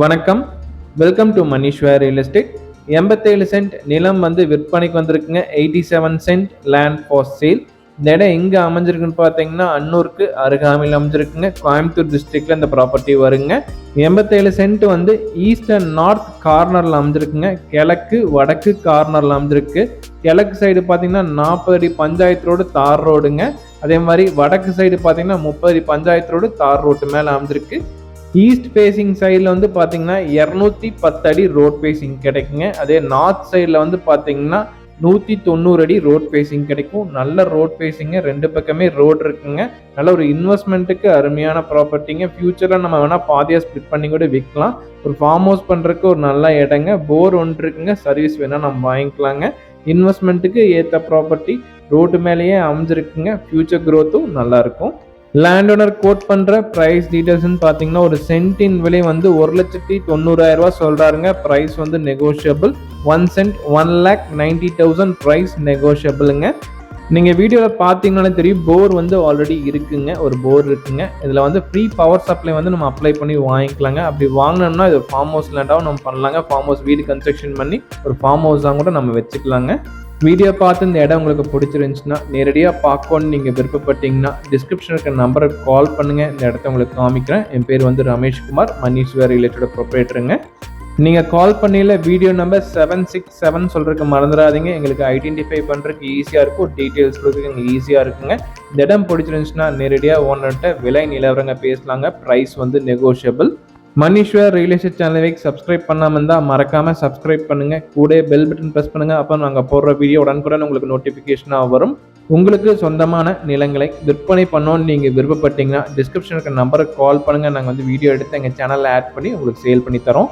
வணக்கம். Welcome to Maneeswar real estate. 87 cent நிலம் வந்து விற்பனைக்கு வந்திருக்குங்க. 87 சென்ட் லேண்ட் ஃபார் சேல். இந்த இடம் எங்கே அமைஞ்சிருக்குன்னு பார்த்தீங்கன்னா அன்னூருக்கு அருகாமையில் அமைஞ்சிருக்குங்க. கோயம்புத்தூர் டிஸ்ட்ரிக்ட்ல இந்த ப்ராப்பர்ட்டி வருங்க. 87 சென்ட் வந்து ஈஸ்ட் அண்ட் நார்த் கார்னரில் அமைஞ்சிருக்குங்க. கிழக்கு வடக்கு கார்னரில் அமைஞ்சிருக்கு. கிழக்கு சைடு பார்த்தீங்கன்னா 40 அடி பஞ்சாயத்து ரோடு தார் ரோடுங்க. அதே மாதிரி வடக்கு சைடு பார்த்தீங்கன்னா 30 அடி பஞ்சாயத்து ரோடு தார் ரோட்டு மேலே அமைஞ்சிருக்கு. ஈஸ்ட் ஃபேசிங் சைடில் வந்து பார்த்தீங்கன்னா 210 அடி ரோட் ஃபேசிங் கிடைக்குங்க. அதே நார்த் சைடில் வந்து பார்த்தீங்கன்னா 190 அடி ரோட் ஃபேசிங் கிடைக்கும். நல்ல ரோட் ஃபேசிங்க, ரெண்டு பக்கமே ரோடு இருக்குங்க. நல்ல ஒரு இன்வெஸ்ட்மெண்ட்டுக்கு அருமையான ப்ராப்பர்ட்டிங்க. ஃபியூச்சரில் நம்ம வேணால் பாதியாக ஸ்பிளிட் பண்ணி கூட விற்கலாம். ஒரு ஃபார்ம் ஹவுஸ் பண்ணுறதுக்கு ஒரு நல்ல இடங்க. போர் ஒன்று இருக்குங்க. சர்வீஸ் வேணால் நம்ம வாங்கிக்கலாங்க. இன்வெஸ்ட்மெண்ட்டுக்கு ஏற்ற ப்ராப்பர்ட்டி ரோட்டு மேலேயே அமைஞ்சிருக்குங்க. ஃபியூச்சர் க்ரோத்தும் நல்லாயிருக்கும். லேண்ட் ஓனர் கோட் பண்ணுற ப்ரைஸ் டீட்டெயில்ஸ்னு பார்த்தீங்கன்னா ஒரு சென்ட்டின் விலை வந்து 1,90,000 சொல்கிறாருங்க. ப்ரைஸ் வந்து நெகோஷியபிள். 1 send 1,90,000 price நெகோஷியபிளுங்க. நீங்கள் வீடியோவில் பார்த்தீங்கன்னாலே தெரியும், போர் வந்து ஆல்ரெடி இருக்குங்க. ஒரு போர் இருக்குங்க. இதில் வந்து ஃப்ரீ பவர் சப்ளை வந்து நம்ம அப்ளை பண்ணி வாங்கிக்கலாங்க. அப்படி வாங்கினோம்னா இது ஒரு ஃபார்ம் ஹவுஸ் லேண்டாகவும் நம்ம பண்ணலாங்க. ஃபார்ம் ஹவுஸ் வீடு கன்ஸ்ட்ரக்ஷன் பண்ணி ஒரு ஃபார்ம் ஹவுஸாக கூட நம்ம வச்சுக்கலாங்க. வீடியோ பார்த்து இந்த இடம் உங்களுக்கு பிடிச்சிருந்துச்சுன்னா, நேரடியாக பார்க்கணுன்னு நீங்கள் விருப்பப்பட்டீங்கன்னா டிஸ்கிரிப்ஷன் இருக்க நம்பருக்கு கால் பண்ணுங்கள். இந்த இடத்த உங்களுக்கு காமிக்கிறேன். என் பேர் வந்து ரமேஷ்குமார், மணீஸ்வர் ரிலேட்டட் ப்ரொப்ரேட்டருங்க. நீங்கள் கால் பண்ணியில் வீடியோ நம்பர் 767 சொல்கிறதுக்கு மறந்துடாதீங்க. எங்களுக்கு ஐடென்டிஃபை பண்ணுறதுக்கு ஈஸியாக இருக்கும். டீட்டெயில்ஸ் கொடுக்குறதுக்கு எங்களுக்கு ஈஸியாக இருக்குங்க. இந்த இடம் பிடிச்சிருந்துச்சுன்னா நேரடியாக ஓனர்கிட்ட விலை நிலவரங்க பேசலாங்க. ப்ரைஸ் வந்து நெகோஷியபிள். மணீஸ்வர் ரியல் எஸ்டேட் சேனலை சப்ஸ்கிரைப் பண்ணாமல் இருந்தால் மறக்காமல் சப்ஸ்கிரைப் பண்ணுங்கள். கூட பெல் பட்டன் ப்ரெஸ் பண்ணுங்கள். அப்போ நாங்கள் போடுற வீடியோ உடனுக்குடன் உங்களுக்கு நோட்டிஃபிகேஷனாக வரும். உங்களுக்கு சொந்தமான நிலங்களை விற்பனை பண்ணோன்னு நீங்கள் விருப்பப்பட்டீங்கன்னா டிஸ்கிரிப்ஷனுக்கு நம்பருக்கு கால் பண்ணுங்கள். நாங்கள் வந்து வீடியோ எடுத்து எங்கள் சேனலில் ஆட் பண்ணி உங்களுக்கு சேல் பண்ணி தரோம்.